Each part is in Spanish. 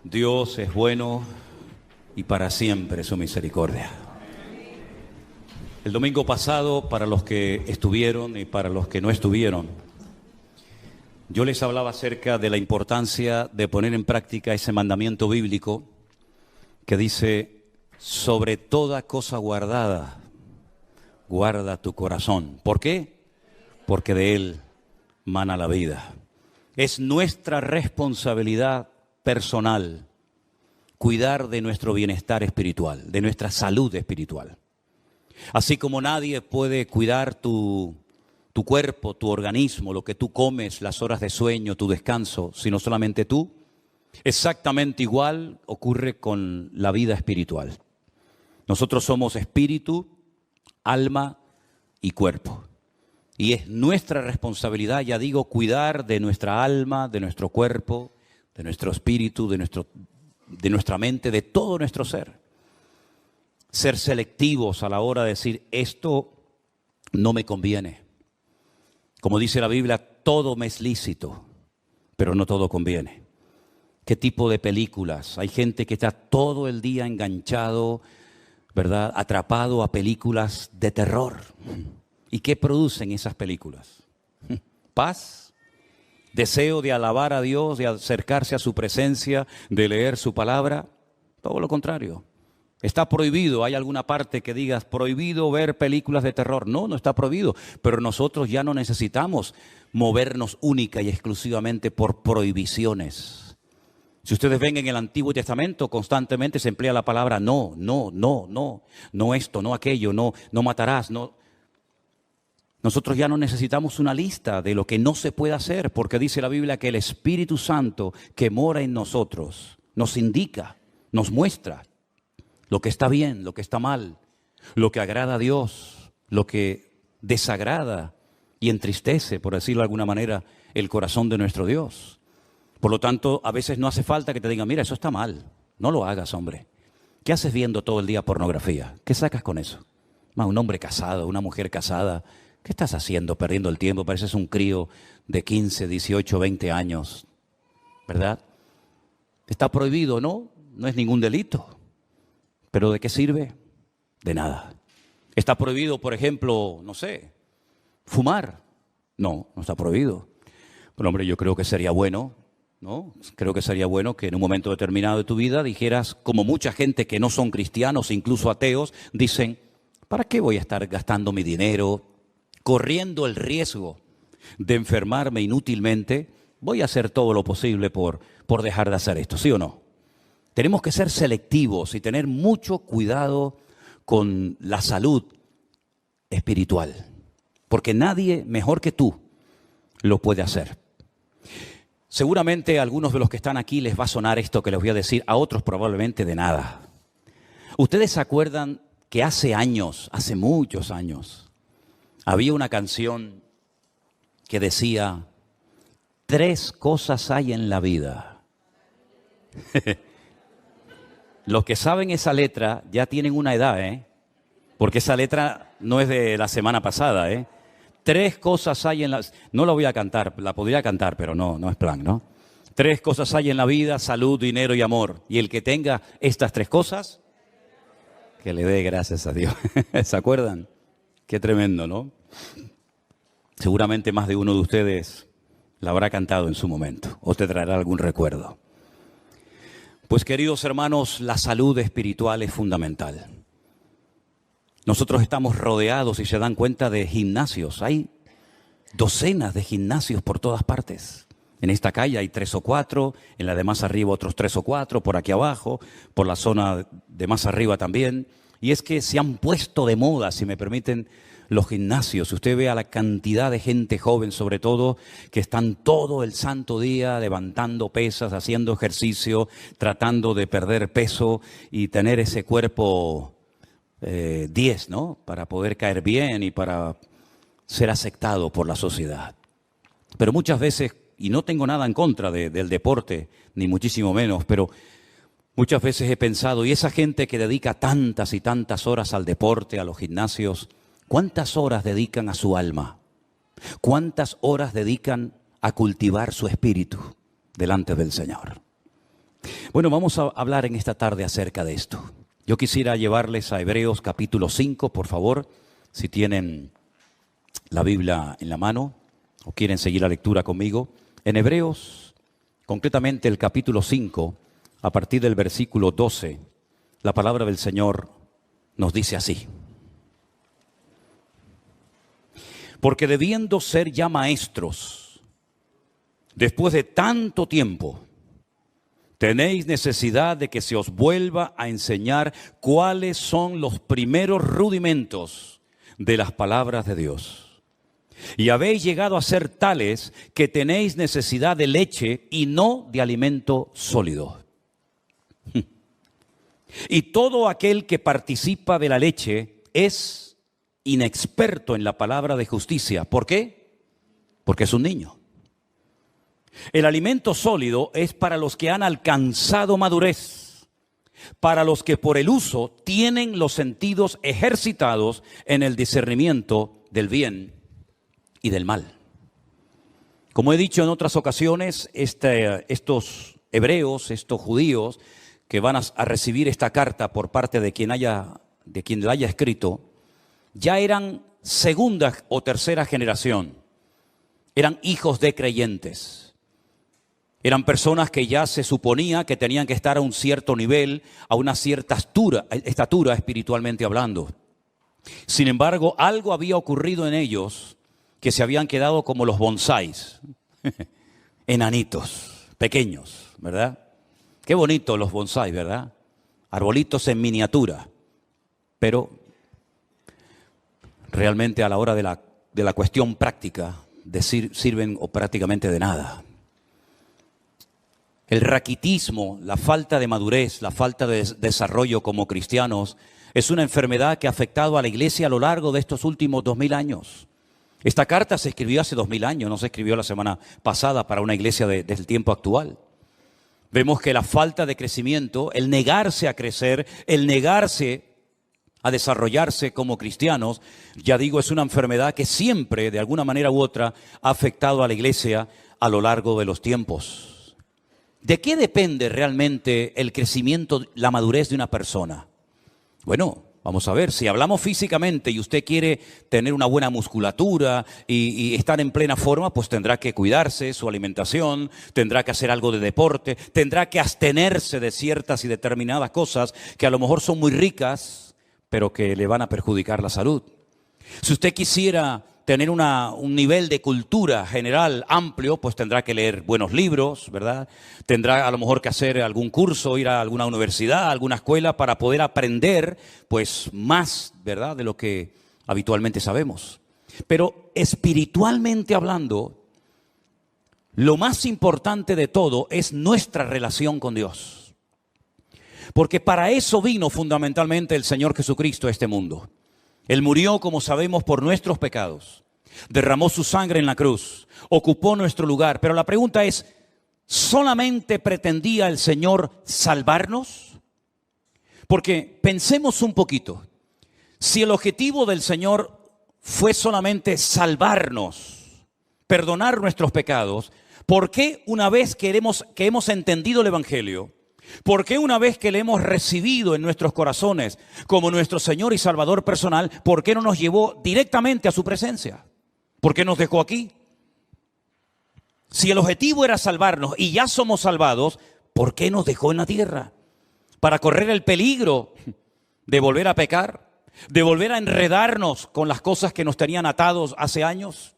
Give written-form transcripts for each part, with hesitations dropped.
Dios es bueno y para siempre su misericordia. El domingo pasado, para los que estuvieron y para los que no estuvieron, yo les hablaba acerca de la importancia de poner en práctica ese mandamiento bíblico que dice: sobre toda cosa guardada, guarda tu corazón. ¿Por qué? Porque de él mana la vida. Es nuestra responsabilidad personal cuidar de nuestro bienestar espiritual, de nuestra salud espiritual. Así como nadie puede cuidar tu cuerpo, tu organismo, lo que tú comes, las horas de sueño, tu descanso, sino solamente tú, exactamente igual ocurre con la vida espiritual. Nosotros somos espíritu, alma y cuerpo. Y es nuestra responsabilidad, ya digo, cuidar de nuestra alma, de nuestro cuerpo, de nuestro espíritu, de nuestra mente, de todo nuestro ser. Ser selectivos a la hora de decir: esto no me conviene. Como dice la Biblia, todo me es lícito, pero no todo conviene. ¿Qué tipo de películas? Hay gente que está todo el día enganchado, ¿verdad?, atrapado a películas de terror. ¿Y qué producen esas películas? Paz, deseo de alabar a Dios, de acercarse a su presencia, de leer su palabra. Todo lo contrario. Está prohibido. ¿Hay alguna parte que digas prohibido ver películas de terror? No, no está prohibido. Pero nosotros ya no necesitamos movernos única y exclusivamente por prohibiciones. Si ustedes ven en el Antiguo Testamento, constantemente se emplea la palabra no, no, no, no, no esto, no aquello, no matarás, no. Nosotros ya no necesitamos una lista de lo que no se puede hacer, porque dice la Biblia que el Espíritu Santo que mora en nosotros nos indica, nos muestra lo que está bien, lo que está mal, lo que agrada a Dios, lo que desagrada y entristece, por decirlo de alguna manera, el corazón de nuestro Dios. Por lo tanto, a veces no hace falta que te digan: mira, eso está mal, no lo hagas, hombre. ¿Qué haces viendo todo el día pornografía? ¿Qué sacas con eso? Un hombre casado, una mujer casada, ¿qué estás haciendo perdiendo el tiempo? Pareces un crío de 15, 18, 20 años, ¿verdad? Está prohibido, ¿no? No es ningún delito. ¿Pero de qué sirve? De nada. ¿Está prohibido, por ejemplo, no sé, fumar? No, no está prohibido. Pero hombre, yo creo que sería bueno, ¿no? Creo que sería bueno que en un momento determinado de tu vida dijeras, como mucha gente que no son cristianos, incluso ateos, dicen: ¿para qué voy a estar gastando mi dinero, corriendo el riesgo de enfermarme inútilmente? Voy a hacer todo lo posible por dejar de hacer esto, ¿sí o no? Tenemos que ser selectivos y tener mucho cuidado con la salud espiritual, porque nadie mejor que tú lo puede hacer. Seguramente a algunos de los que están aquí les va a sonar esto que les voy a decir, a otros probablemente de nada. ¿Ustedes se acuerdan que hace años, hace muchos años, había una canción que decía: 3 cosas hay en la vida? Los que saben esa letra ya tienen una edad, porque esa letra no es de la semana pasada, 3 cosas hay en la... No la voy a cantar, la podría cantar, pero no es plan, ¿no? 3 cosas hay en la vida: salud, dinero y amor. Y el que tenga estas 3 cosas, que le dé gracias a Dios. ¿Se acuerdan? Qué tremendo, ¿no? Seguramente más de uno de ustedes la habrá cantado en su momento o te traerá algún recuerdo. Pues, queridos hermanos, la salud espiritual es fundamental. Nosotros estamos rodeados, si se dan cuenta, de gimnasios. Hay docenas de gimnasios por todas partes. En esta calle hay 3 o 4, en la de más arriba otros 3 o 4, por aquí abajo, por la zona de más arriba también. Y es que se han puesto de moda, si me permiten, los gimnasios. Usted ve a la cantidad de gente joven, sobre todo, que están todo el santo día levantando pesas, haciendo ejercicio, tratando de perder peso y tener ese cuerpo 10, ¿no? Para poder caer bien y para ser aceptado por la sociedad. Pero muchas veces, y no tengo nada en contra del deporte, ni muchísimo menos, pero muchas veces he pensado, y esa gente que dedica tantas y tantas horas al deporte, a los gimnasios, ¿cuántas horas dedican a su alma? ¿Cuántas horas dedican a cultivar su espíritu delante del Señor? Bueno, vamos a hablar en esta tarde acerca de esto. Yo quisiera llevarles a Hebreos capítulo 5, por favor, si tienen la Biblia en la mano o quieren seguir la lectura conmigo. En Hebreos, concretamente el capítulo 5, a partir del versículo 12, la palabra del Señor nos dice así: porque debiendo ser ya maestros, después de tanto tiempo, tenéis necesidad de que se os vuelva a enseñar cuáles son los primeros rudimentos de las palabras de Dios. Y habéis llegado a ser tales que tenéis necesidad de leche y no de alimento sólido. Y todo aquel que participa de la leche es inexperto en la palabra de justicia. ¿Por qué? Porque es un niño. El alimento sólido es para los que han alcanzado madurez, para los que por el uso tienen los sentidos ejercitados en el discernimiento del bien y del mal. Como he dicho en otras ocasiones, estos hebreos, estos judíos que van a recibir esta carta por parte de quien la haya escrito, ya eran segunda o tercera generación, eran hijos de creyentes. Eran personas que ya se suponía que tenían que estar a un cierto nivel, a una cierta estatura espiritualmente hablando. Sin embargo, algo había ocurrido en ellos que se habían quedado como los bonsáis, enanitos, pequeños, ¿verdad? Qué bonitos los bonsáis, ¿verdad? Arbolitos en miniatura, pero realmente a la hora de la cuestión práctica sirven o prácticamente de nada. El raquitismo, la falta de madurez, la falta de desarrollo como cristianos es una enfermedad que ha afectado a la iglesia a lo largo de estos últimos 2000 años. Esta carta se escribió hace 2000 años, no se escribió la semana pasada para una iglesia del tiempo actual. Vemos que la falta de crecimiento, el negarse a crecer, el negarse a desarrollarse como cristianos, ya digo, es una enfermedad que siempre, de alguna manera u otra, ha afectado a la iglesia a lo largo de los tiempos. ¿De qué depende realmente el crecimiento, la madurez de una persona? Bueno, vamos a ver, si hablamos físicamente y usted quiere tener una buena musculatura y estar en plena forma, pues tendrá que cuidarse, su alimentación, tendrá que hacer algo de deporte, tendrá que abstenerse de ciertas y determinadas cosas que a lo mejor son muy ricas, pero que le van a perjudicar la salud. Si usted quisiera tener un nivel de cultura general amplio, pues tendrá que leer buenos libros, ¿verdad? Tendrá a lo mejor que hacer algún curso, ir a alguna universidad, a alguna escuela para poder aprender pues más, ¿verdad?, de lo que habitualmente sabemos. Pero espiritualmente hablando, lo más importante de todo es nuestra relación con Dios. Porque para eso vino fundamentalmente el Señor Jesucristo a este mundo. Él murió, como sabemos, por nuestros pecados. Derramó su sangre en la cruz. Ocupó nuestro lugar. Pero la pregunta es, ¿solamente pretendía el Señor salvarnos? Porque pensemos un poquito. Si el objetivo del Señor fue solamente salvarnos, perdonar nuestros pecados, ¿por qué una vez que hemos entendido el Evangelio, por qué una vez que le hemos recibido en nuestros corazones como nuestro Señor y Salvador personal, por qué no nos llevó directamente a su presencia? ¿Por qué nos dejó aquí? Si el objetivo era salvarnos y ya somos salvados, ¿por qué nos dejó en la tierra? ¿Para correr el peligro de volver a pecar? ¿De volver a enredarnos con las cosas que nos tenían atados hace años?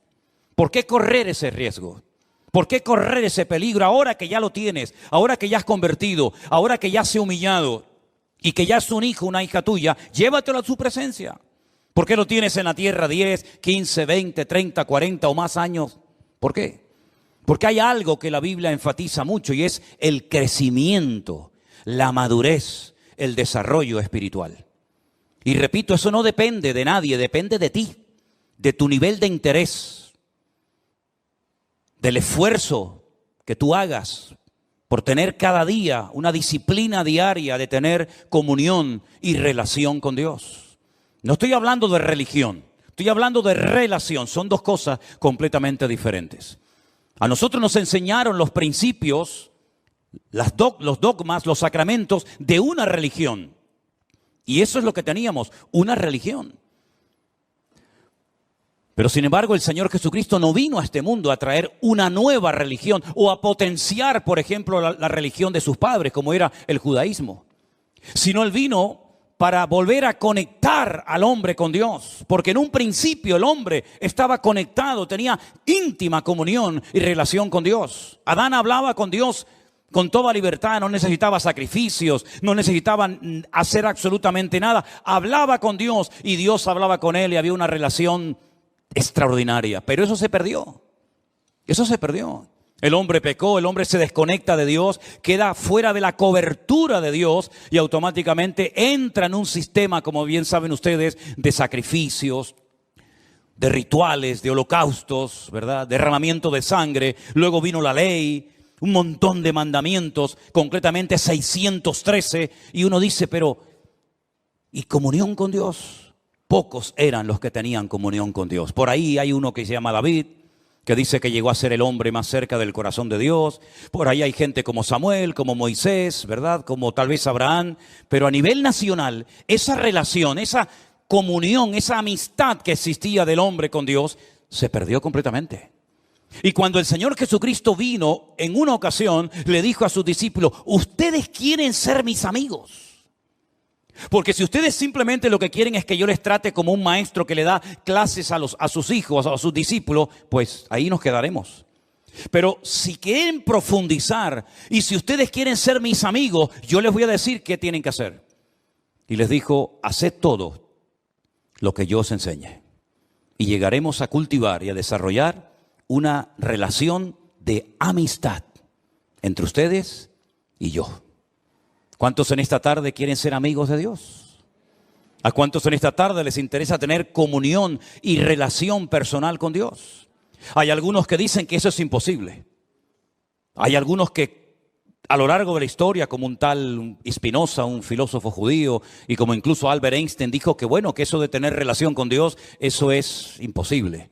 ¿Por qué correr ese riesgo? ¿Por qué correr ese peligro ahora que ya lo tienes, ahora que ya has convertido, ahora que ya has humillado y que ya es un hijo, una hija tuya? Llévatelo a su presencia. ¿Por qué lo tienes en la tierra 10, 15, 20, 30, 40 o más años? ¿Por qué? Porque hay algo que la Biblia enfatiza mucho y es el crecimiento, la madurez, el desarrollo espiritual. Y repito, eso no depende de nadie, depende de ti, de tu nivel de interés, del esfuerzo que tú hagas por tener cada día una disciplina diaria de tener comunión y relación con Dios. No estoy hablando de religión, estoy hablando de relación. Son dos cosas completamente diferentes. A nosotros nos enseñaron los principios los dogmas, los sacramentos de una religión. Y eso es lo que teníamos, una religión. Pero sin embargo el Señor Jesucristo no vino a este mundo a traer una nueva religión o a potenciar, por ejemplo, la religión de sus padres, como era el judaísmo. Sino Él vino para volver a conectar al hombre con Dios. Porque en un principio el hombre estaba conectado, tenía íntima comunión y relación con Dios. Adán hablaba con Dios con toda libertad, no necesitaba sacrificios, no necesitaba hacer absolutamente nada. Hablaba con Dios y Dios hablaba con él y había una relación extraordinaria. Pero eso se perdió. Eso se perdió. El hombre pecó, el hombre se desconecta de Dios, queda fuera de la cobertura de Dios y automáticamente entra en un sistema, como bien saben ustedes, de sacrificios, de rituales, de holocaustos, ¿verdad? Derramamiento de sangre. Luego vino la ley, un montón de mandamientos, concretamente 613. Y uno dice, pero ¿y comunión con Dios? Pocos eran los que tenían comunión con Dios. Por ahí hay uno que se llama David, que dice que llegó a ser el hombre más cerca del corazón de Dios. Por ahí hay gente como Samuel, como Moisés, ¿verdad? Como tal vez Abraham. Pero a nivel nacional, esa relación, esa comunión, esa amistad que existía del hombre con Dios, se perdió completamente. Y cuando el Señor Jesucristo vino, en una ocasión, le dijo a sus discípulos, ustedes quieren ser mis amigos. Porque si ustedes simplemente lo que quieren es que yo les trate como un maestro que le da clases a sus hijos, a sus discípulos, pues ahí nos quedaremos. Pero si quieren profundizar y si ustedes quieren ser mis amigos, yo les voy a decir qué tienen que hacer. Y les dijo, haced todo lo que yo os enseñe. Y llegaremos a cultivar y a desarrollar una relación de amistad entre ustedes y yo. ¿Cuántos en esta tarde quieren ser amigos de Dios? ¿A cuántos en esta tarde les interesa tener comunión y relación personal con Dios? Hay algunos que dicen que eso es imposible. Hay algunos que a lo largo de la historia, como un tal Spinoza, un filósofo judío, y como incluso Albert Einstein dijo que bueno, que eso de tener relación con Dios, eso es imposible.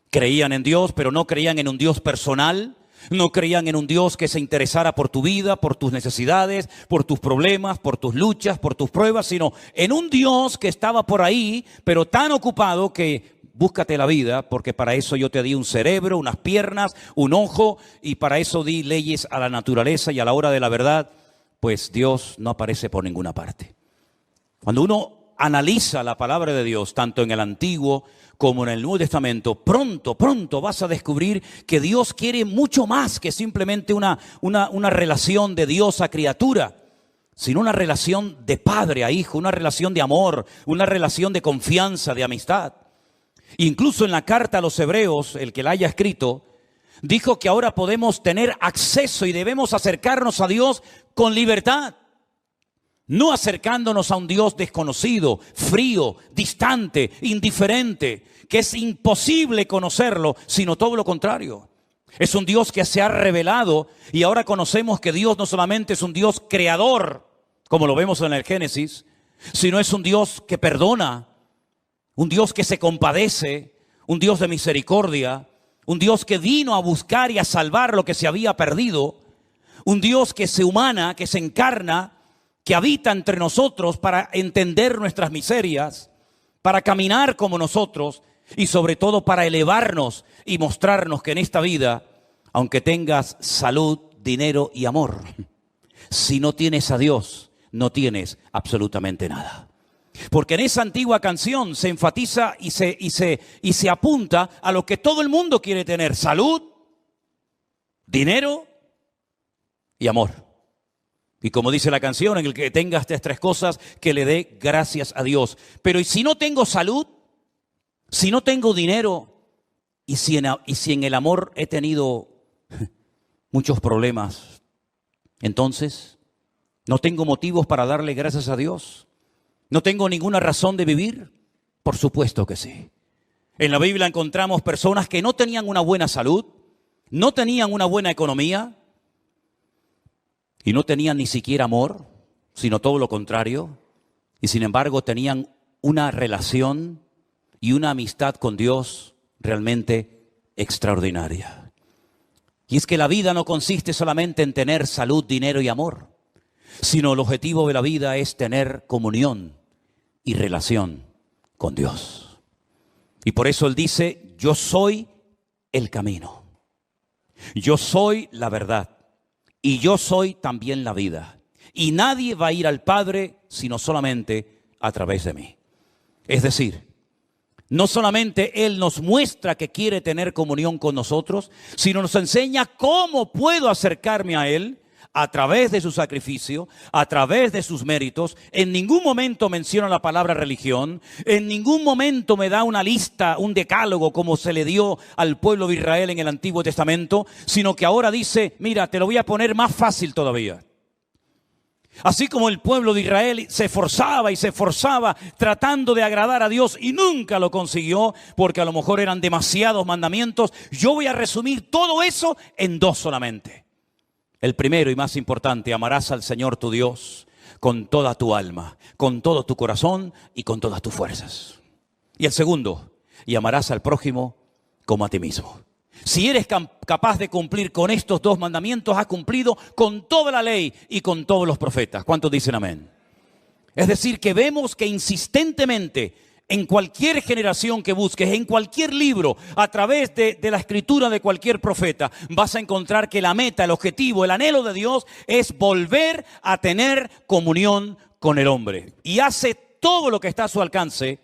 Creían en Dios, pero no creían en un Dios personal. No creían en un Dios que se interesara por tu vida, por tus necesidades, por tus problemas, por tus luchas, por tus pruebas, sino en un Dios que estaba por ahí, pero tan ocupado que búscate la vida, porque para eso yo te di un cerebro, unas piernas, un ojo, y para eso di leyes a la naturaleza, y a la hora de la verdad, pues Dios no aparece por ninguna parte. Cuando uno analiza la palabra de Dios, tanto en el Antiguo como en el Nuevo Testamento, pronto vas a descubrir que Dios quiere mucho más que simplemente una relación de Dios a criatura, sino una relación de padre a hijo, una relación de amor, una relación de confianza, de amistad. Incluso en la carta a los Hebreos, el que la haya escrito, dijo que ahora podemos tener acceso y debemos acercarnos a Dios con libertad. No acercándonos a un Dios desconocido, frío, distante, indiferente, que es imposible conocerlo, sino todo lo contrario. Es un Dios que se ha revelado y ahora conocemos que Dios no solamente es un Dios creador, como lo vemos en el Génesis, sino es un Dios que perdona, un Dios que se compadece, un Dios de misericordia, un Dios que vino a buscar y a salvar lo que se había perdido, un Dios que se humana, que se encarna, que habita entre nosotros para entender nuestras miserias, para caminar como nosotros y sobre todo para elevarnos y mostrarnos que en esta vida, aunque tengas salud, dinero y amor, si no tienes a Dios, no tienes absolutamente nada. Porque en esa antigua canción se enfatiza y se apunta a lo que todo el mundo quiere tener: salud, dinero y amor. Y como dice la canción, en el que tenga estas tres cosas, que le dé gracias a Dios. Pero ¿y si no tengo salud? Si no tengo dinero, y si en el amor he tenido muchos problemas, entonces no tengo motivos para darle gracias a Dios. ¿No tengo ninguna razón de vivir? Por supuesto que sí. En la Biblia encontramos personas que no tenían una buena salud, no tenían una buena economía, y no tenían ni siquiera amor, sino todo lo contrario. Y sin embargo tenían una relación y una amistad con Dios realmente extraordinaria. Y es que la vida no consiste solamente en tener salud, dinero y amor, sino el objetivo de la vida es tener comunión y relación con Dios. Y por eso Él dice, yo soy el camino, yo soy la verdad y yo soy también la vida. Y nadie va a ir al Padre sino solamente a través de mí. Es decir, no solamente Él nos muestra que quiere tener comunión con nosotros, sino nos enseña cómo puedo acercarme a Él a través de su sacrificio, a través de sus méritos. En ningún momento menciona la palabra religión, en ningún momento me da una lista, un decálogo como se le dio al pueblo de Israel en el Antiguo Testamento, sino que ahora dice, mira, te lo voy a poner más fácil todavía. Así como el pueblo de Israel se esforzaba tratando de agradar a Dios y nunca lo consiguió porque a lo mejor eran demasiados mandamientos, yo voy a resumir todo eso en dos solamente. El primero y más importante, amarás al Señor tu Dios con toda tu alma, con todo tu corazón y con todas tus fuerzas. Y el segundo, y amarás al prójimo como a ti mismo. Si eres capaz de cumplir con estos dos mandamientos, has cumplido con toda la ley y con todos los profetas. ¿Cuántos dicen amén? Es decir, que vemos que insistentemente en cualquier generación que busques, en cualquier libro, a través de la escritura de cualquier profeta, vas a encontrar que la meta, el objetivo, el anhelo de Dios es volver a tener comunión con el hombre. Y hace todo lo que está a su alcance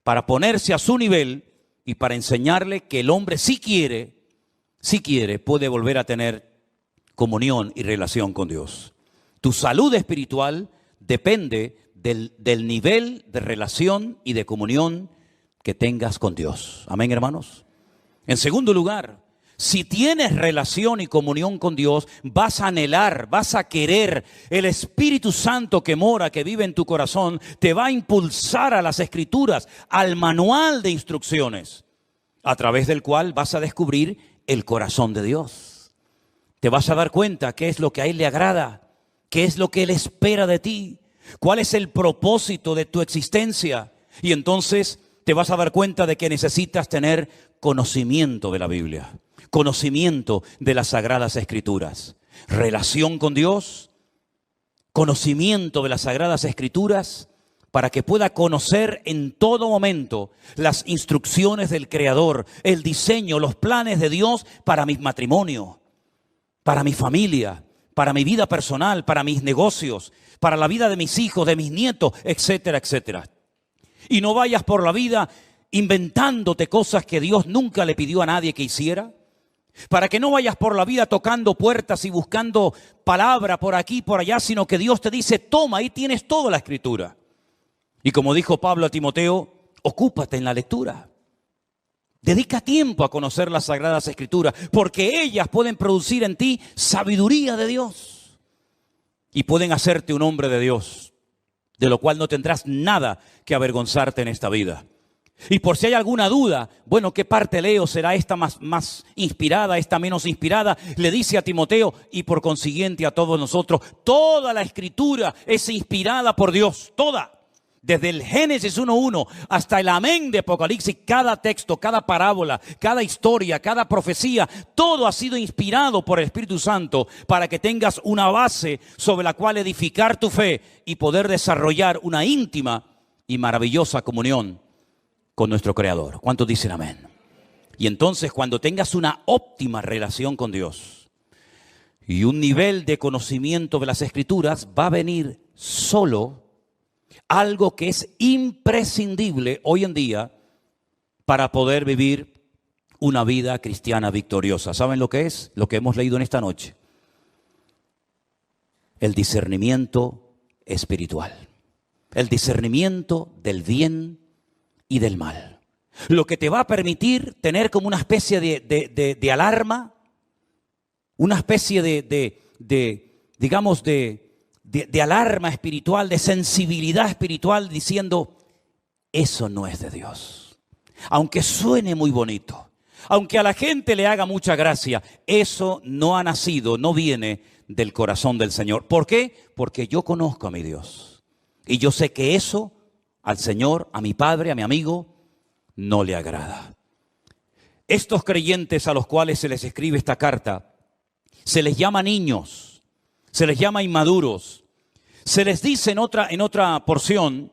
para ponerse a su nivel y para enseñarle que el hombre si quiere, puede volver a tener comunión y relación con Dios. Tu salud espiritual depende del nivel de relación y de comunión que tengas con Dios. Amén, hermanos. En segundo lugar, si tienes relación y comunión con Dios, vas a anhelar, vas a querer. El Espíritu Santo que mora, que vive en tu corazón, te va a impulsar a las Escrituras, al manual de instrucciones, a través del cual vas a descubrir el corazón de Dios. Te vas a dar cuenta qué es lo que a Él le agrada, qué es lo que Él espera de ti, cuál es el propósito de tu existencia. Y entonces te vas a dar cuenta de que necesitas tener conocimiento de la Biblia, conocimiento de las Sagradas Escrituras, relación con Dios, conocimiento de las Sagradas Escrituras, para que pueda conocer en todo momento las instrucciones del Creador, el diseño, los planes de Dios para mi matrimonio, para mi familia, para mi vida personal, para mis negocios, para la vida de mis hijos, de mis nietos, etcétera, etcétera. Y no vayas por la vida inventándote cosas que Dios nunca le pidió a nadie que hiciera. Para que no vayas por la vida tocando puertas y buscando palabra por aquí y por allá, sino que Dios te dice, toma, ahí tienes toda la Escritura. Y como dijo Pablo a Timoteo, ocúpate en la lectura. Dedica tiempo a conocer las Sagradas Escrituras, porque ellas pueden producir en ti sabiduría de Dios y pueden hacerte un hombre de Dios, de lo cual no tendrás nada que avergonzarte en esta vida. Y por si hay alguna duda, bueno, ¿qué parte leo? ¿Será esta más inspirada, esta menos inspirada? Le dice a Timoteo y por consiguiente a todos nosotros, toda la Escritura es inspirada por Dios, toda. Desde el Génesis 1:1 hasta el amén de Apocalipsis, cada texto, cada parábola, cada historia, cada profecía, todo ha sido inspirado por el Espíritu Santo para que tengas una base sobre la cual edificar tu fe y poder desarrollar una íntima y maravillosa comunión con nuestro Creador. ¿Cuántos dicen amén? Y entonces cuando tengas una óptima relación con Dios y un nivel de conocimiento de las Escrituras, va a venir solo algo que es imprescindible hoy en día para poder vivir una vida cristiana victoriosa. ¿Saben lo que es? Lo que hemos leído en esta noche. El discernimiento espiritual. El discernimiento del bien y del mal. Lo que te va a permitir tener como una especie de alarma, una especie de alarma espiritual, de sensibilidad espiritual, diciendo, eso no es de Dios. Aunque suene muy bonito, aunque a la gente le haga mucha gracia, eso no ha nacido, no viene del corazón del Señor. ¿Por qué? Porque yo conozco a mi Dios. Y yo sé que eso al Señor, a mi Padre, a mi amigo, no le agrada. Estos creyentes a los cuales se les escribe esta carta Se les llama niños, se les llama inmaduros. Se les dice en otra porción,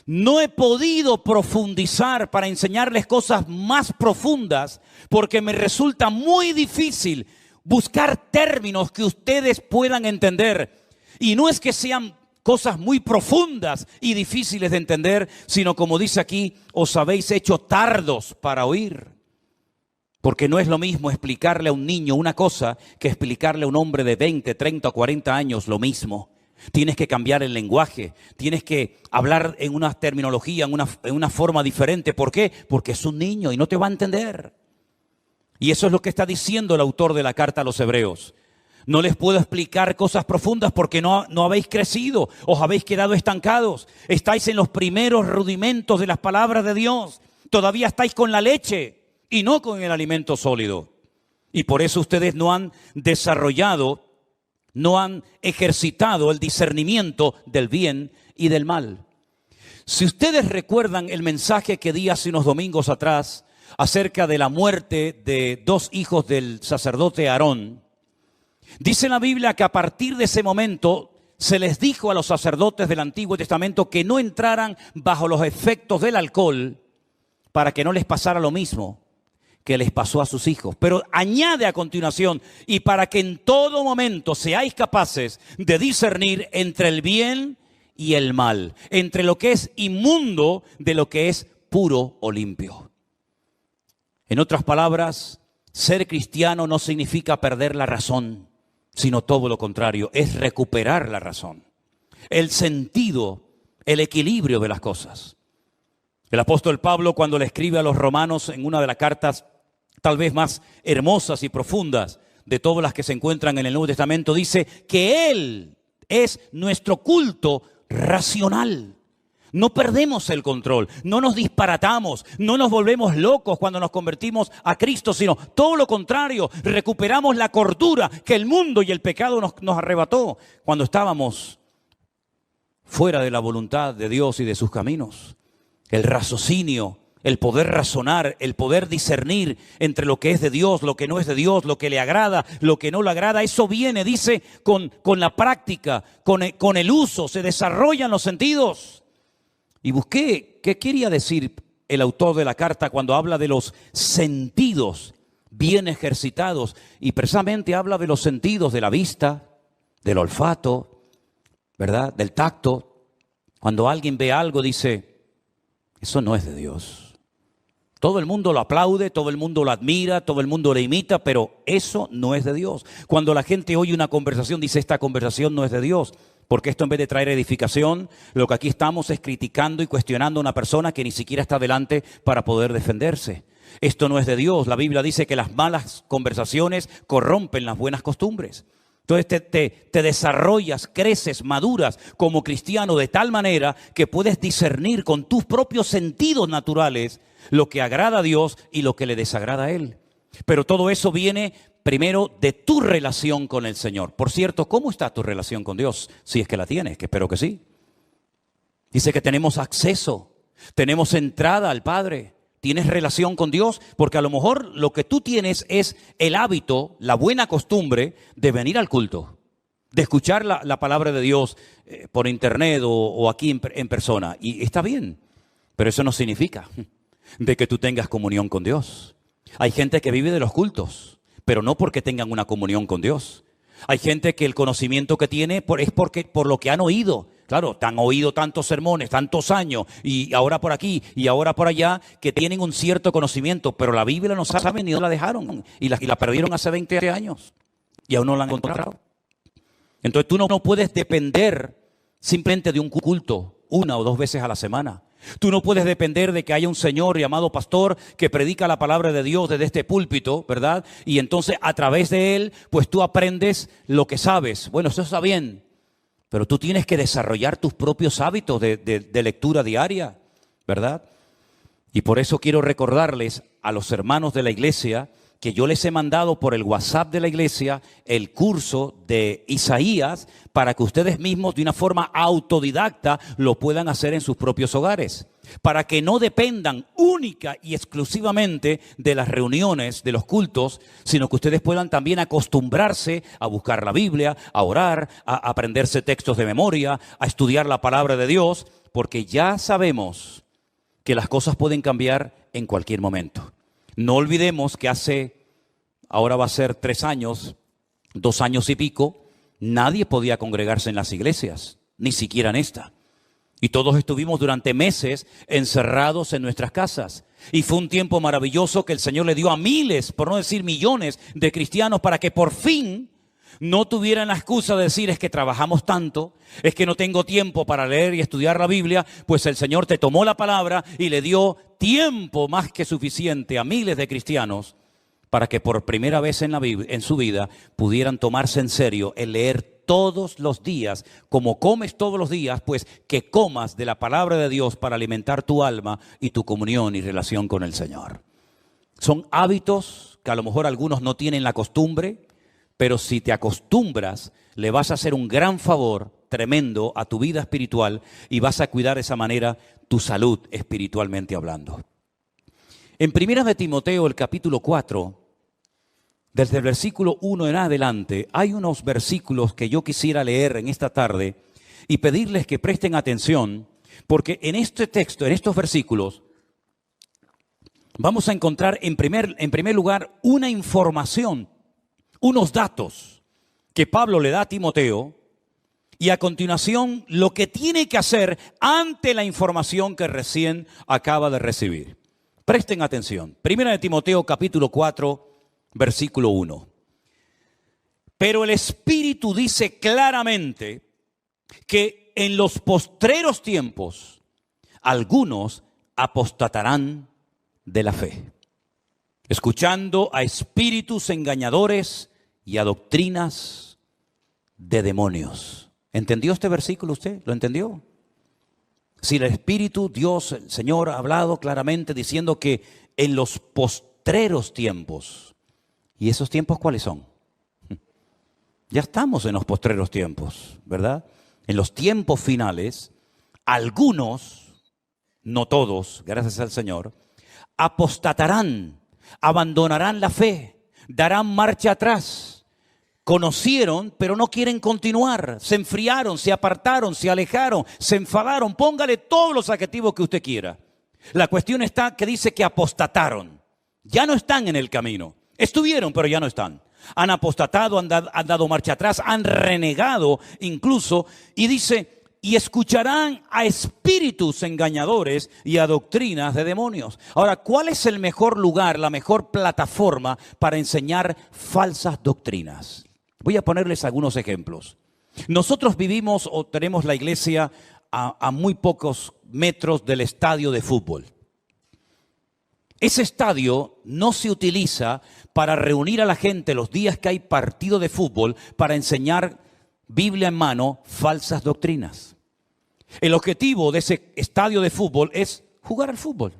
no he podido profundizar para enseñarles cosas más profundas porque me resulta muy difícil buscar términos que ustedes puedan entender. Y no es que sean cosas muy profundas y difíciles de entender, sino como dice aquí, os habéis hecho tardos para oír. Porque no es lo mismo explicarle a un niño una cosa que explicarle a un hombre de 20, 30 o 40 años lo mismo. Tienes que cambiar el lenguaje, tienes que hablar en una terminología, en una forma diferente. ¿Por qué? Porque es un niño y no te va a entender. Y eso es lo que está diciendo el autor de la carta a los Hebreos. No les puedo explicar cosas profundas porque no habéis crecido, os habéis quedado estancados. Estáis en los primeros rudimentos de las palabras de Dios. Todavía estáis con la leche y no con el alimento sólido. Y por eso ustedes no han desarrollado, no han ejercitado el discernimiento del bien y del mal. Si ustedes recuerdan el mensaje que di hace unos domingos atrás acerca de la muerte de 2 hijos del sacerdote Aarón, dice la Biblia que a partir de ese momento se les dijo a los sacerdotes del Antiguo Testamento que no entraran bajo los efectos del alcohol para que no les pasara lo mismo que les pasó a sus hijos. Pero añade a continuación, y para que en todo momento seáis capaces de discernir entre el bien y el mal, entre lo que es inmundo de lo que es puro o limpio. En otras palabras, ser cristiano no significa perder la razón, sino todo lo contrario, es recuperar la razón, el sentido, el equilibrio de las cosas. El apóstol Pablo, cuando le escribe a los romanos en una de las cartas tal vez más hermosas y profundas de todas las que se encuentran en el Nuevo Testamento, dice que Él es nuestro culto racional. No perdemos el control, no nos disparatamos, no nos volvemos locos cuando nos convertimos a Cristo, sino todo lo contrario, recuperamos la cordura que el mundo y el pecado nos arrebató cuando estábamos fuera de la voluntad de Dios y de sus caminos. El raciocinio, el poder razonar, el poder discernir entre lo que es de Dios, lo que no es de Dios, lo que le agrada, lo que no le agrada, eso viene, dice, con la práctica, con el uso, se desarrollan los sentidos. Y busqué qué quería decir el autor de la carta cuando habla de los sentidos bien ejercitados. Y precisamente habla de los sentidos de la vista, del olfato, ¿verdad? Del tacto. Cuando alguien ve algo dice, eso no es de Dios. Todo el mundo lo aplaude, todo el mundo lo admira, todo el mundo le imita, pero eso no es de Dios. Cuando la gente oye una conversación dice, esta conversación no es de Dios. Porque esto en vez de traer edificación, lo que aquí estamos es criticando y cuestionando a una persona que ni siquiera está delante para poder defenderse. Esto no es de Dios. La Biblia dice que las malas conversaciones corrompen las buenas costumbres. Entonces te desarrollas, creces, maduras como cristiano de tal manera que puedes discernir con tus propios sentidos naturales lo que agrada a Dios y lo que le desagrada a Él. Pero todo eso viene primero de tu relación con el Señor. Por cierto, ¿cómo está tu relación con Dios? Si es que la tienes, que espero que sí. Dice que tenemos acceso, tenemos entrada al Padre. ¿Tienes relación con Dios? Porque a lo mejor lo que tú tienes es el hábito, la buena costumbre de venir al culto, de escuchar la palabra de Dios por internet o aquí en persona. Y está bien, pero eso no significa de que tú tengas comunión con Dios. Hay gente que vive de los cultos, pero no porque tengan una comunión con Dios. Hay gente que el conocimiento que tiene es por lo que han oído. Claro, han oído tantos sermones, tantos años, y ahora por aquí y ahora por allá, que tienen un cierto conocimiento, pero la Biblia no saben ni dónde la dejaron, y la perdieron hace 20 años, y aún no la han encontrado. Entonces tú no puedes depender simplemente de un culto 1 o 2 veces a la semana. Tú no puedes depender de que haya un señor llamado pastor que predica la palabra de Dios desde este púlpito, ¿verdad? Y entonces a través de él, pues tú aprendes lo que sabes. Bueno, eso está bien, pero tú tienes que desarrollar tus propios hábitos de lectura diaria, ¿verdad? Y por eso quiero recordarles a los hermanos de la iglesia que yo les he mandado por el WhatsApp de la iglesia el curso de Isaías para que ustedes mismos de una forma autodidacta lo puedan hacer en sus propios hogares. para que no dependan única y exclusivamente de las reuniones, de los cultos, sino que ustedes puedan también acostumbrarse a buscar la Biblia, a orar, a aprenderse textos de memoria, a estudiar la palabra de Dios, porque ya sabemos que las cosas pueden cambiar en cualquier momento. No olvidemos que ahora va a ser 3 años, 2 años y pico, nadie podía congregarse en las iglesias, ni siquiera en esta. Y todos estuvimos durante meses encerrados en nuestras casas. Y fue un tiempo maravilloso que el Señor le dio a miles, por no decir millones, de cristianos para que por fin no tuvieran la excusa de decir: es que trabajamos tanto, es que no tengo tiempo para leer y estudiar la Biblia. Pues el Señor te tomó la palabra y le dio tiempo más que suficiente a miles de cristianos para que por primera vez en su vida pudieran tomarse en serio el leer todos los días, como comes todos los días, pues que comas de la palabra de Dios para alimentar tu alma y tu comunión y relación con el Señor. Son hábitos que a lo mejor algunos no tienen la costumbre, pero si te acostumbras, le vas a hacer un gran favor tremendo a tu vida espiritual y vas a cuidar de esa manera tu salud espiritualmente hablando. En 1 de Timoteo, el capítulo 4, desde el versículo 1 en adelante, hay unos versículos que yo quisiera leer en esta tarde y pedirles que presten atención, porque en este texto, en estos versículos, vamos a encontrar en primer lugar una información, unos datos que Pablo le da a Timoteo, y a continuación lo que tiene que hacer ante la información que recién acaba de recibir. Presten atención. 1 de Timoteo capítulo 4, versículo 1. Pero el Espíritu dice claramente que en los postreros tiempos algunos apostatarán de la fe, escuchando a espíritus engañadores y a doctrinas de demonios. ¿Entendió este versículo usted? ¿Lo entendió? Si el Espíritu, Dios, el Señor ha hablado claramente diciendo que en los postreros tiempos. ¿Y esos tiempos cuáles son? Ya estamos en los postreros tiempos, ¿verdad? En los tiempos finales, algunos, no todos, gracias al Señor, apostatarán, abandonarán la fe, darán marcha atrás. Conocieron, pero no quieren continuar. Se enfriaron, se apartaron, se alejaron, se enfadaron. Póngale todos los adjetivos que usted quiera. La cuestión está que dice que apostataron. Ya no están en el camino. Estuvieron, pero ya no están. Han apostatado, han dado marcha atrás, han renegado incluso. Y dice, y escucharán a espíritus engañadores y a doctrinas de demonios. Ahora, ¿cuál es el mejor lugar, la mejor plataforma para enseñar falsas doctrinas? Voy a ponerles algunos ejemplos. Nosotros vivimos o tenemos la iglesia a muy pocos metros del estadio de fútbol. Ese estadio no se utiliza para reunir a la gente los días que hay partido de fútbol para enseñar Biblia en mano falsas doctrinas. El objetivo de ese estadio de fútbol es jugar al fútbol.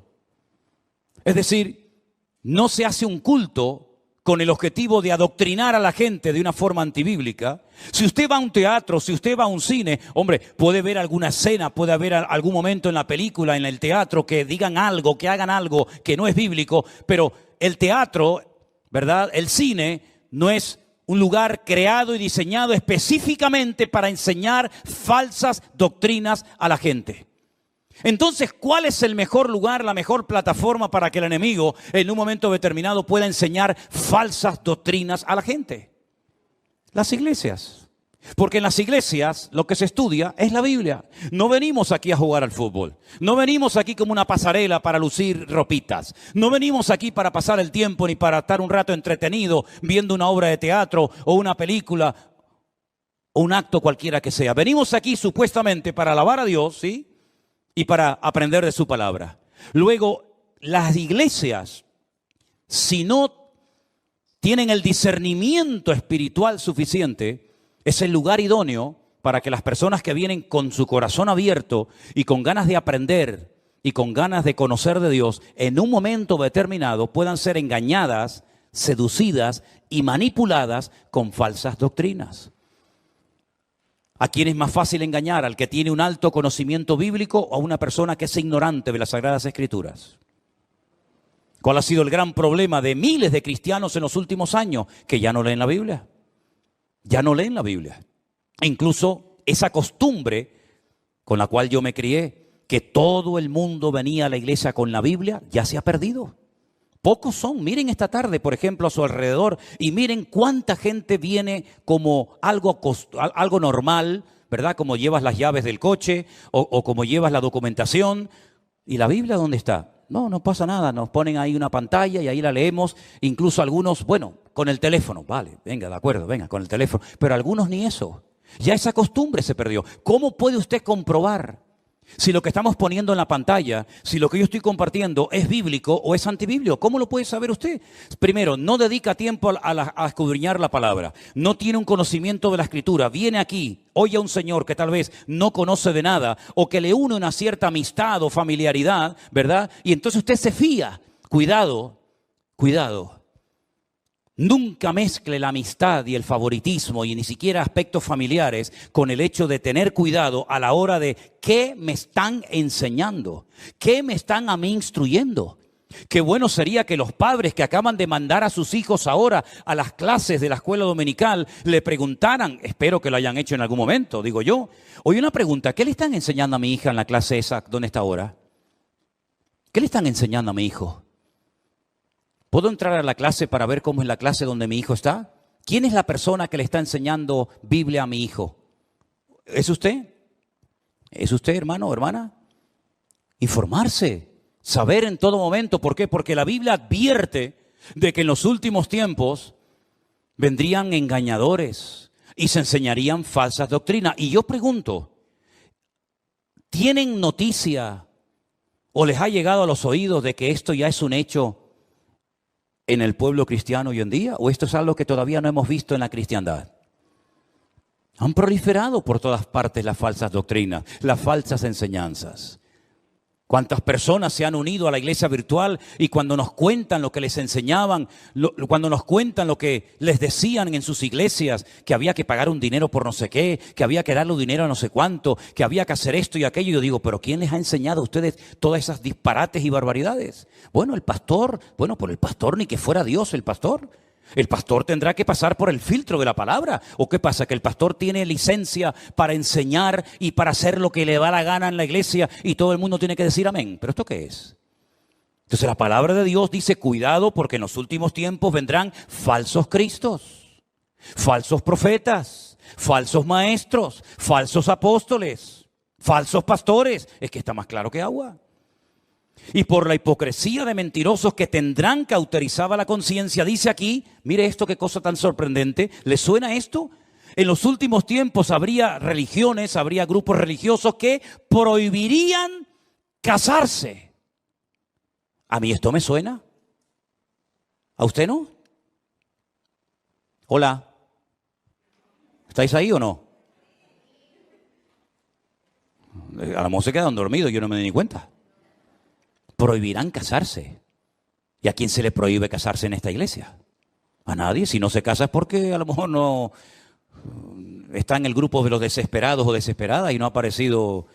Es decir, no se hace un culto con el objetivo de adoctrinar a la gente de una forma antibíblica. Si usted va a un teatro, si usted va a un cine, hombre, puede ver alguna escena, puede haber algún momento en la película, en el teatro, que digan algo, que hagan algo que no es bíblico, pero el teatro, ¿verdad? El cine no es un lugar creado y diseñado específicamente para enseñar falsas doctrinas a la gente. Entonces, ¿cuál es el mejor lugar, la mejor plataforma para que el enemigo en un momento determinado pueda enseñar falsas doctrinas a la gente? Las iglesias. Porque en las iglesias lo que se estudia es la Biblia. No venimos aquí a jugar al fútbol. No venimos aquí como una pasarela para lucir ropitas. No venimos aquí para pasar el tiempo ni para estar un rato entretenido viendo una obra de teatro o una película o un acto cualquiera que sea. Venimos aquí supuestamente para alabar a Dios, ¿sí? Y para aprender de su palabra. Luego, las iglesias, si no tienen el discernimiento espiritual suficiente, es el lugar idóneo para que las personas que vienen con su corazón abierto y con ganas de aprender y con ganas de conocer de Dios, en un momento determinado puedan ser engañadas, seducidas y manipuladas con falsas doctrinas. ¿A quién es más fácil engañar? ¿Al que tiene un alto conocimiento bíblico o a una persona que es ignorante de las Sagradas Escrituras? ¿Cuál ha sido el gran problema de miles de cristianos en los últimos años? Que ya no leen la Biblia. Ya no leen la Biblia. E incluso esa costumbre con la cual yo me crié, que todo el mundo venía a la iglesia con la Biblia, ya se ha perdido. Pocos son. Miren esta tarde, por ejemplo, a su alrededor y miren cuánta gente viene como algo normal, ¿verdad? Como llevas las llaves del coche o como llevas la documentación. ¿Y la Biblia dónde está? No pasa nada. Nos ponen ahí una pantalla y ahí la leemos. Incluso algunos, bueno, con el teléfono. Vale, venga, de acuerdo, venga, con el teléfono. Pero algunos ni eso. Ya esa costumbre se perdió. ¿Cómo puede usted comprobar si lo que estamos poniendo en la pantalla, si lo que yo estoy compartiendo es bíblico o es antibíblico? ¿Cómo lo puede saber usted? Primero, no dedica tiempo a escudriñar la palabra. No tiene un conocimiento de la Escritura. Viene aquí, oye a un señor que tal vez no conoce de nada o que le une una cierta amistad o familiaridad, ¿verdad? Y entonces usted se fía. Cuidado, cuidado. Nunca mezcle la amistad y el favoritismo y ni siquiera aspectos familiares con el hecho de tener cuidado a la hora de qué me están enseñando, qué me están a mí instruyendo. Qué bueno sería que los padres que acaban de mandar a sus hijos ahora a las clases de la escuela dominical le preguntaran, espero que lo hayan hecho en algún momento, digo yo. Oye, una pregunta, ¿qué le están enseñando a mi hija en la clase esa donde está ahora? ¿Qué le están enseñando a mi hijo? ¿Puedo entrar a la clase para ver cómo es la clase donde mi hijo está? ¿Quién es la persona que le está enseñando Biblia a mi hijo? ¿Es usted? ¿Es usted, hermano o hermana? Informarse, saber en todo momento. ¿Por qué? Porque la Biblia advierte de que en los últimos tiempos vendrían engañadores y se enseñarían falsas doctrinas. Y yo pregunto, ¿tienen noticia o les ha llegado a los oídos de que esto ya es un hecho en el pueblo cristiano hoy en día? ¿O esto es algo que todavía no hemos visto en la cristiandad? Han proliferado por todas partes las falsas doctrinas, las falsas enseñanzas. ¿Cuántas personas se han unido a la iglesia virtual y cuando nos cuentan lo que les enseñaban, cuando nos cuentan lo que les decían en sus iglesias, que había que pagar un dinero por no sé qué, que había que darle un dinero a no sé cuánto, que había que hacer esto y aquello? Yo digo, ¿pero quién les ha enseñado a ustedes todas esas disparates y barbaridades? Bueno, el pastor, por el pastor ni que fuera Dios el pastor. El pastor tendrá que pasar por el filtro de la palabra. ¿O qué pasa? ¿Que el pastor tiene licencia para enseñar y para hacer lo que le da la gana en la iglesia y todo el mundo tiene que decir amén? ¿Pero esto qué es? Entonces la palabra de Dios dice, cuidado porque en los últimos tiempos vendrán falsos cristos, falsos profetas, falsos maestros, falsos apóstoles, falsos pastores. Es que está más claro que agua. Y por la hipocresía de mentirosos que tendrán cauterizada la conciencia, dice aquí, mire esto, qué cosa tan sorprendente. ¿Le suena esto? En los últimos tiempos habría religiones, habría grupos religiosos que prohibirían casarse. ¿A mí esto me suena? ¿A usted no? Hola. ¿Estáis ahí o no? A lo mejor se quedan dormidos, yo no me di ni cuenta. Prohibirán casarse. ¿Y a quién se le prohíbe casarse en esta iglesia? A nadie. Si no se casa es porque a lo mejor no está en el grupo de los desesperados o desesperadas y no ha aparecido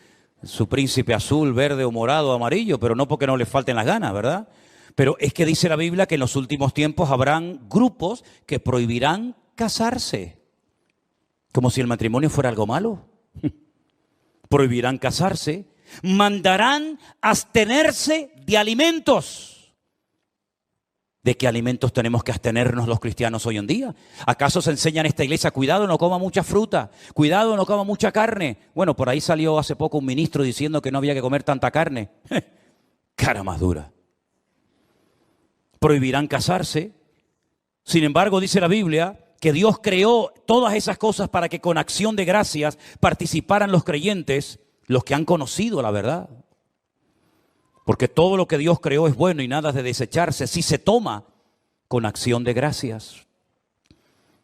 su príncipe azul, verde o morado o amarillo, pero no porque no le falten las ganas, ¿verdad? Pero es que dice la Biblia que en los últimos tiempos habrán grupos que prohibirán casarse. Como si el matrimonio fuera algo malo. Prohibirán casarse. Mandarán abstenerse de alimentos. ¿De qué alimentos tenemos que abstenernos los cristianos hoy en día? ¿Acaso se enseña en esta iglesia, cuidado, no coma mucha fruta, cuidado, no coma mucha carne? Bueno, por ahí salió hace poco un ministro diciendo que no había que comer tanta carne. Cara más dura. Prohibirán casarse. Sin embargo, dice la Biblia que Dios creó todas esas cosas para que con acción de gracias participaran los creyentes, los que han conocido la verdad. Porque todo lo que Dios creó es bueno y nada de desecharse si se toma con acción de gracias.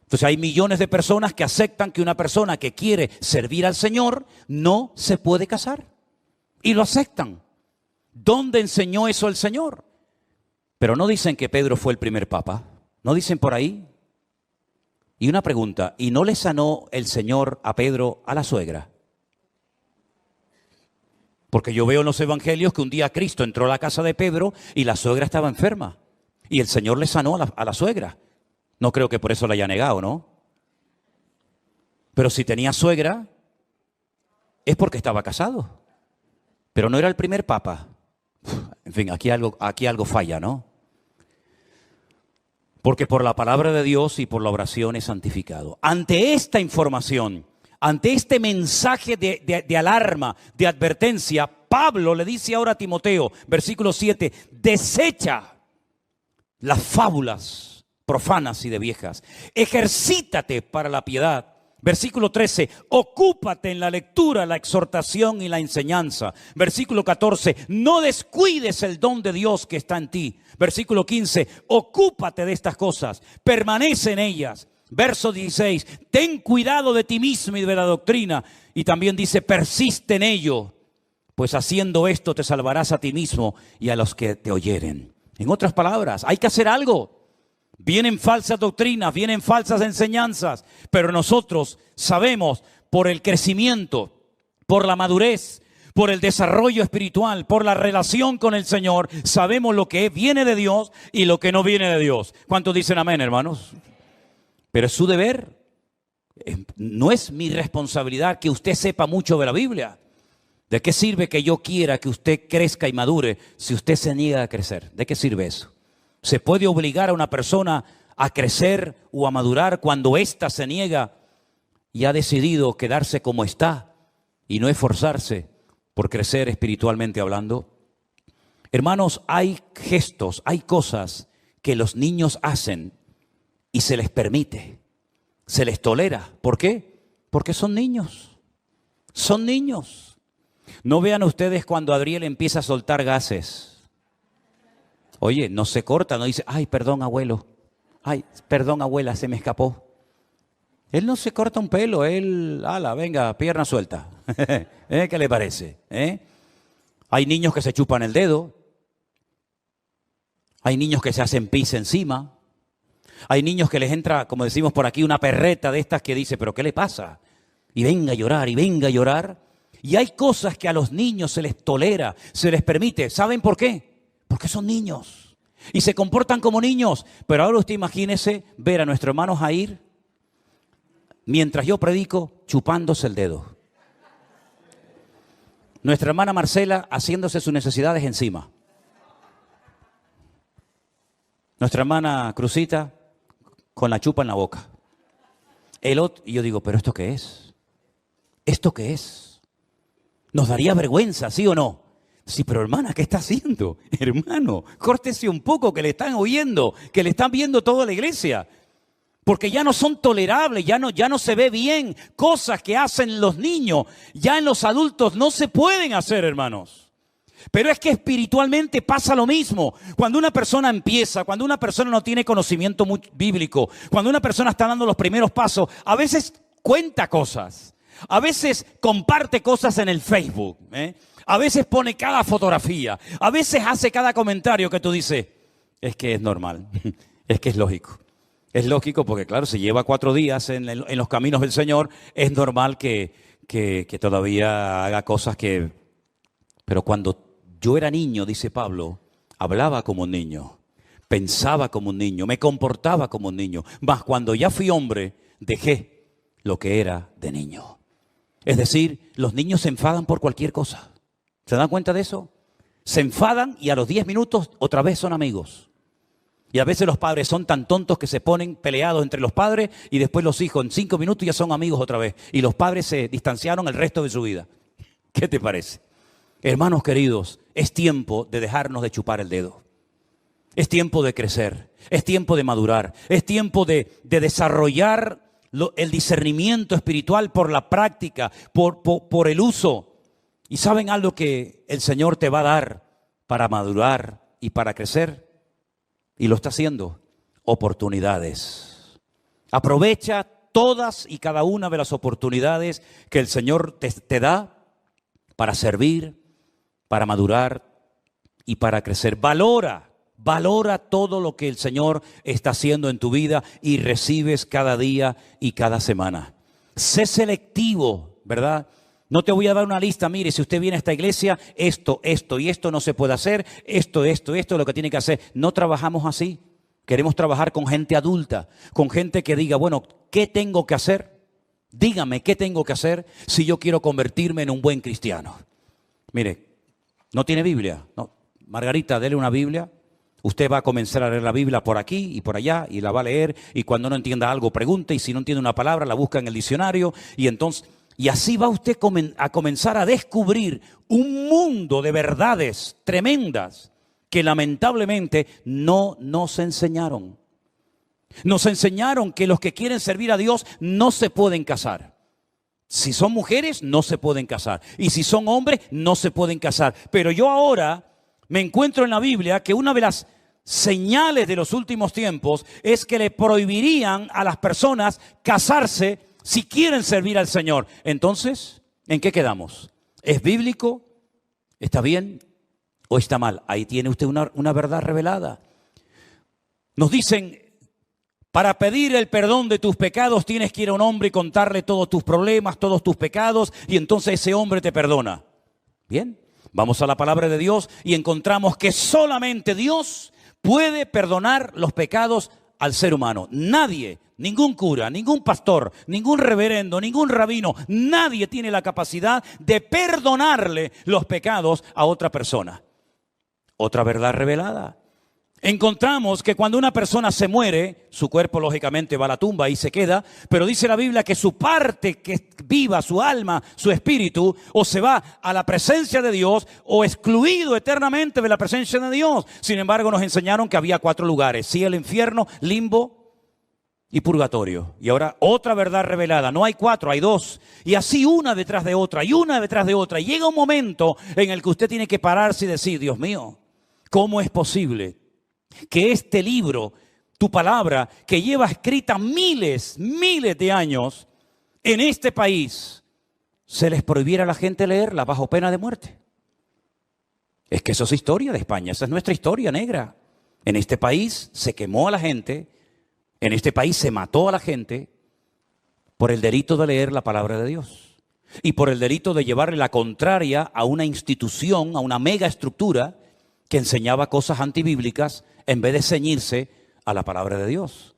Entonces hay millones de personas que aceptan que una persona que quiere servir al Señor no se puede casar. Y lo aceptan. ¿Dónde enseñó eso el Señor? Pero no dicen que Pedro fue el primer papa. ¿No dicen por ahí? Y una pregunta, ¿y no le sanó el Señor a Pedro a la suegra? Porque yo veo en los evangelios que un día Cristo entró a la casa de Pedro y la suegra estaba enferma. Y el Señor le sanó a la suegra. No creo que por eso la haya negado, ¿no? Pero si tenía suegra, es porque estaba casado. Pero no era el primer papa. En fin, aquí algo falla, ¿no? Porque por la palabra de Dios y por la oración es santificado. Ante esta información, ante este mensaje de alarma, de advertencia, Pablo le dice ahora a Timoteo, versículo 7, desecha las fábulas profanas y de viejas. Ejercítate para la piedad. Versículo 13, ocúpate en la lectura, la exhortación y la enseñanza. Versículo 14, no descuides el don de Dios que está en ti. Versículo 15, ocúpate de estas cosas, permanece en ellas. Verso 16, ten cuidado de ti mismo y de la doctrina. Y también dice, persiste en ello, pues haciendo esto te salvarás a ti mismo y a los que te oyeren. En otras palabras, hay que hacer algo. Vienen falsas doctrinas, vienen falsas enseñanzas, pero nosotros sabemos por el crecimiento, por la madurez, por el desarrollo espiritual, por la relación con el Señor, sabemos lo que viene de Dios y lo que no viene de Dios. ¿Cuántos dicen amén, hermanos? Pero es su deber. No es mi responsabilidad que usted sepa mucho de la Biblia. ¿De qué sirve que yo quiera que usted crezca y madure si usted se niega a crecer? ¿De qué sirve eso? ¿Se puede obligar a una persona a crecer o a madurar cuando ésta se niega y ha decidido quedarse como está y no esforzarse por crecer espiritualmente hablando? Hermanos, hay gestos, hay cosas que los niños hacen y se les permite, se les tolera. ¿Por qué? Porque son niños. Son niños. No vean ustedes cuando Adriel empieza a soltar gases. Oye, no se corta, no dice, ay, perdón, abuelo. Ay, perdón, abuela, se me escapó. Él no se corta un pelo, él, ala, venga, pierna suelta. ¿Qué le parece? Hay niños que se chupan el dedo. Hay niños que se hacen pis encima. Hay niños que les entra, como decimos por aquí, una perreta de estas que dice, ¿pero qué le pasa? Y venga a llorar, y venga a llorar. Y hay cosas que a los niños se les tolera, se les permite. ¿Saben por qué? Porque son niños y se comportan como niños. Pero ahora usted imagínese ver a nuestro hermano Jair, mientras yo predico, chupándose el dedo. Nuestra hermana Marcela haciéndose sus necesidades encima. Nuestra hermana Cruzita con la chupa en la boca. El otro, y yo digo, ¿pero esto qué es? ¿Esto qué es? ¿Nos daría vergüenza, sí o no? Sí, pero hermana, ¿qué está haciendo? Hermano, córtese un poco, que le están oyendo, que le están viendo toda la iglesia. Porque ya no son tolerables, ya no se ve bien. Cosas que hacen los niños, ya en los adultos no se pueden hacer, hermanos. Pero es que espiritualmente pasa lo mismo. Cuando una persona empieza, cuando una persona no tiene conocimiento bíblico, cuando una persona está dando los primeros pasos, a veces cuenta cosas, a veces comparte cosas en el Facebook, a veces pone cada fotografía, a veces hace cada comentario que tú dices, es que es normal, es que es lógico. Es lógico porque, claro, si lleva 4 días en los caminos del Señor, es normal que todavía haga cosas que... Pero cuando yo era niño, dice Pablo, hablaba como un niño, pensaba como un niño, me comportaba como un niño. Mas cuando ya fui hombre, dejé lo que era de niño. Es decir, los niños se enfadan por cualquier cosa. ¿Se dan cuenta de eso? Se enfadan y a los 10 minutos otra vez son amigos. Y a veces los padres son tan tontos que se ponen peleados entre los padres y después los hijos en 5 minutos ya son amigos otra vez. Y los padres se distanciaron el resto de su vida. ¿Qué te parece? Hermanos queridos, es tiempo de dejarnos de chupar el dedo. Es tiempo de crecer. Es tiempo de madurar. Es tiempo de desarrollar el discernimiento espiritual por la práctica, por el uso. ¿Y saben algo que el Señor te va a dar para madurar y para crecer? Y lo está haciendo. Oportunidades. Aprovecha todas y cada una de las oportunidades que el Señor te da para servir, para madurar y para crecer. Valora Valora todo lo que el Señor está haciendo en tu vida y recibes cada día y cada semana. Sé selectivo, ¿verdad? No te voy a dar una lista, mire, si usted viene a esta iglesia, esto y esto no se puede hacer, esto es lo que tiene que hacer. No trabajamos así. Queremos trabajar con gente adulta, con gente que diga, bueno, ¿qué tengo que hacer? Dígame, ¿qué tengo que hacer si yo quiero convertirme en un buen cristiano? Mire, ¿no tiene Biblia? No. Margarita, dele una Biblia. Usted va a comenzar a leer la Biblia por aquí y por allá y la va a leer, y cuando no entienda algo pregunte, y si no entiende una palabra la busca en el diccionario, y así va usted a comenzar a descubrir un mundo de verdades tremendas que lamentablemente no nos enseñaron. Nos enseñaron que los que quieren servir a Dios no se pueden casar. Si son mujeres, no se pueden casar. Y si son hombres, no se pueden casar. Pero yo ahora me encuentro en la Biblia que una de las señales de los últimos tiempos es que le prohibirían a las personas casarse si quieren servir al Señor. Entonces, ¿en qué quedamos? ¿Es bíblico? ¿Está bien? ¿O está mal? Ahí tiene usted una verdad revelada. Nos dicen, para pedir el perdón de tus pecados tienes que ir a un hombre y contarle todos tus problemas, todos tus pecados, y entonces ese hombre te perdona. Bien, vamos a la palabra de Dios y encontramos que solamente Dios puede perdonar los pecados al ser humano. Nadie, ningún cura, ningún pastor, ningún reverendo, ningún rabino, nadie tiene la capacidad de perdonarle los pecados a otra persona. Otra verdad revelada. Encontramos que cuando una persona se muere, su cuerpo lógicamente va a la tumba y se queda, pero dice la Biblia que su parte que viva, su alma, su espíritu, o se va a la presencia de Dios o excluido eternamente de la presencia de Dios. Sin embargo, nos enseñaron que había 4 lugares: cielo, infierno, limbo y purgatorio. Y ahora otra verdad revelada: no hay 4, hay 2. Y así una detrás de otra y una detrás de otra. Y llega un momento en el que usted tiene que pararse y decir, Dios mío, ¿cómo es posible que este libro, tu palabra, que lleva escrita miles de años en este país, se les prohibiera a la gente leerla bajo pena de muerte? Es que eso es historia de España, esa es nuestra historia negra. En este país se quemó a la gente, en este país se mató a la gente por el delito de leer la palabra de Dios y por el delito de llevarle la contraria a una institución, a una mega estructura que enseñaba cosas antibíblicas en vez de ceñirse a la palabra de Dios.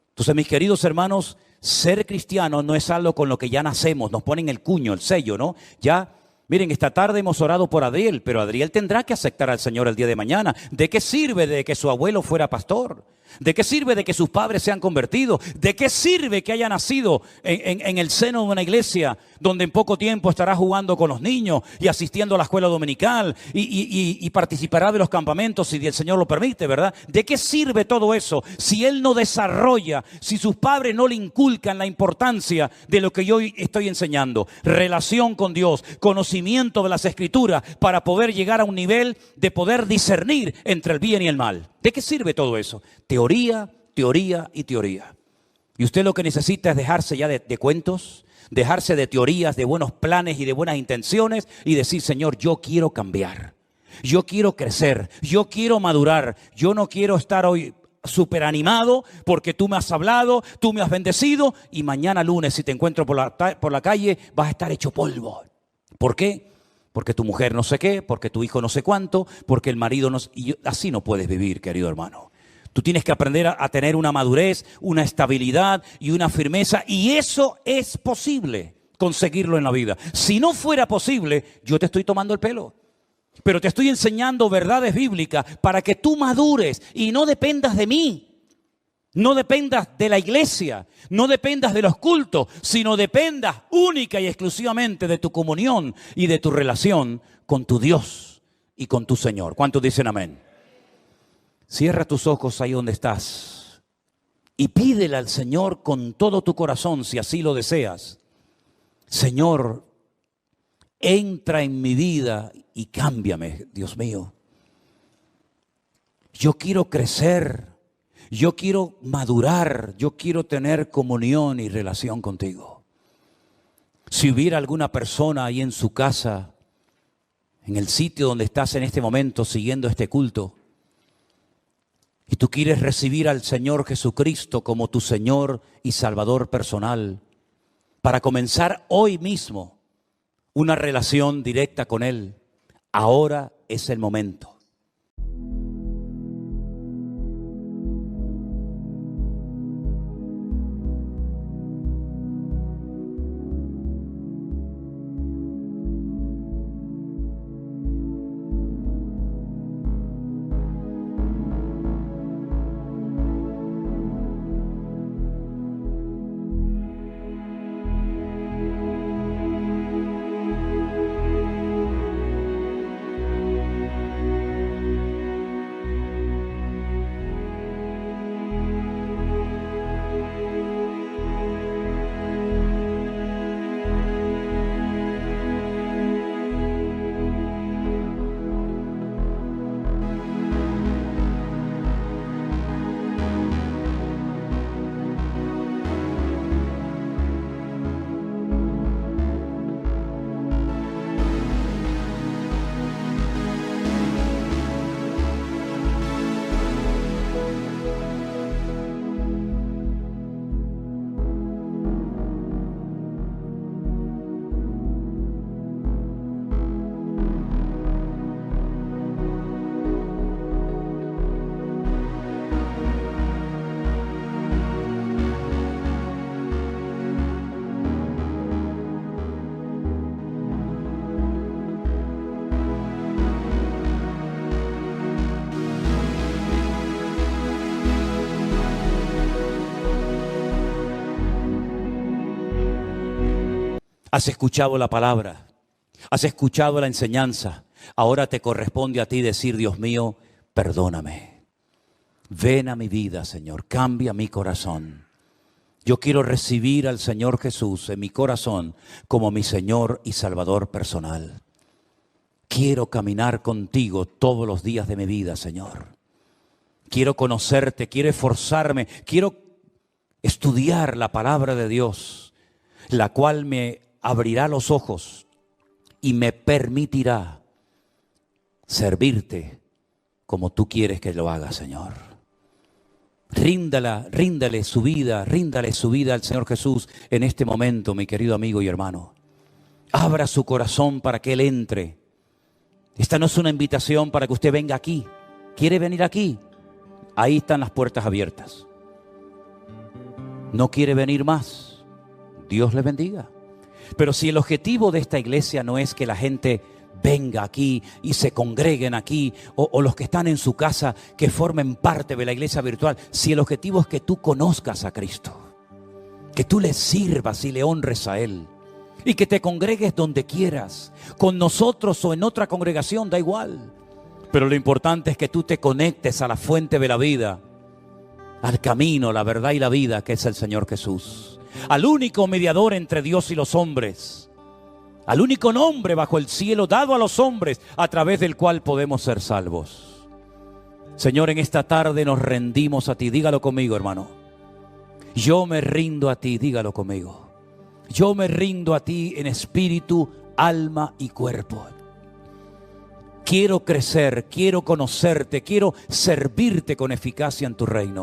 Entonces, mis queridos hermanos, ser cristiano no es algo con lo que ya nacemos, nos ponen el cuño, el sello, ¿no? Ya, miren, esta tarde hemos orado por Adriel, pero Adriel tendrá que aceptar al Señor el día de mañana. ¿De qué sirve de que su abuelo fuera pastor? ¿De qué sirve de que sus padres se han convertido? ¿De qué sirve que haya nacido en el seno de una iglesia donde en poco tiempo estará jugando con los niños y asistiendo a la escuela dominical y participará de los campamentos si el Señor lo permite, ¿verdad? ¿De qué sirve todo eso si él no desarrolla, si sus padres no le inculcan la importancia de lo que yo estoy enseñando? Relación con Dios, conocimiento de las Escrituras para poder llegar a un nivel de poder discernir entre el bien y el mal. ¿De qué sirve todo eso? Teoría, teoría y teoría. Y usted lo que necesita es dejarse ya de cuentos, dejarse de teorías, de buenos planes y de buenas intenciones y decir, Señor, yo quiero cambiar, yo quiero crecer, yo quiero madurar, yo no quiero estar hoy súper animado porque tú me has hablado, tú me has bendecido y mañana lunes si te encuentro por la calle vas a estar hecho polvo. ¿Por qué? Porque tu mujer no sé qué, porque tu hijo no sé cuánto, porque el marido no sé... Y así no puedes vivir, querido hermano. Tú tienes que aprender a tener una madurez, una estabilidad y una firmeza. Y eso es posible, conseguirlo en la vida. Si no fuera posible, yo te estoy tomando el pelo. Pero te estoy enseñando verdades bíblicas para que tú madures y no dependas de mí. No dependas de la iglesia, no dependas de los cultos, sino dependas única y exclusivamente de tu comunión y de tu relación con tu Dios y con tu Señor. ¿Cuántos dicen amén? Cierra tus ojos ahí donde estás y pídele al Señor con todo tu corazón, si así lo deseas. Señor, entra en mi vida y cámbiame, Dios mío. Yo quiero crecer. Yo quiero madurar, yo quiero tener comunión y relación contigo. Si hubiera alguna persona ahí en su casa, en el sitio donde estás en este momento siguiendo este culto, y tú quieres recibir al Señor Jesucristo como tu Señor y Salvador personal, para comenzar hoy mismo una relación directa con Él, ahora es el momento. Has escuchado la palabra, has escuchado la enseñanza. Ahora te corresponde a ti decir: Dios mío, perdóname. Ven a mi vida, Señor, cambia mi corazón. Yo quiero recibir al Señor Jesús en mi corazón como mi Señor y Salvador personal. Quiero caminar contigo todos los días de mi vida, Señor. Quiero conocerte, quiero esforzarme, quiero estudiar la palabra de Dios, la cual me abrirá los ojos y me permitirá servirte como tú quieres que lo haga, Señor. Ríndale su vida al Señor Jesús en este momento, mi querido amigo y hermano. Abra su corazón para que Él entre. Esta no es una invitación para que usted venga aquí. ¿Quiere venir aquí? Ahí están las puertas abiertas. ¿No quiere venir más? Dios le bendiga. Pero si el objetivo de esta iglesia no es que la gente venga aquí y se congreguen aquí, o los que están en su casa que formen parte de la iglesia virtual, si el objetivo es que tú conozcas a Cristo, que tú le sirvas y le honres a Él, y que te congregues donde quieras, con nosotros o en otra congregación, da igual. Pero lo importante es que tú te conectes a la fuente de la vida, al camino, la verdad y la vida, que es el Señor Jesús. Al único mediador entre Dios y los hombres, al único nombre bajo el cielo dado a los hombres, a través del cual podemos ser salvos. Señor, en esta tarde nos rendimos a ti. Dígalo conmigo, hermano. Yo me rindo a ti, dígalo conmigo. Yo me rindo a ti en espíritu, alma y cuerpo. Quiero crecer, quiero conocerte, quiero servirte con eficacia en tu reino.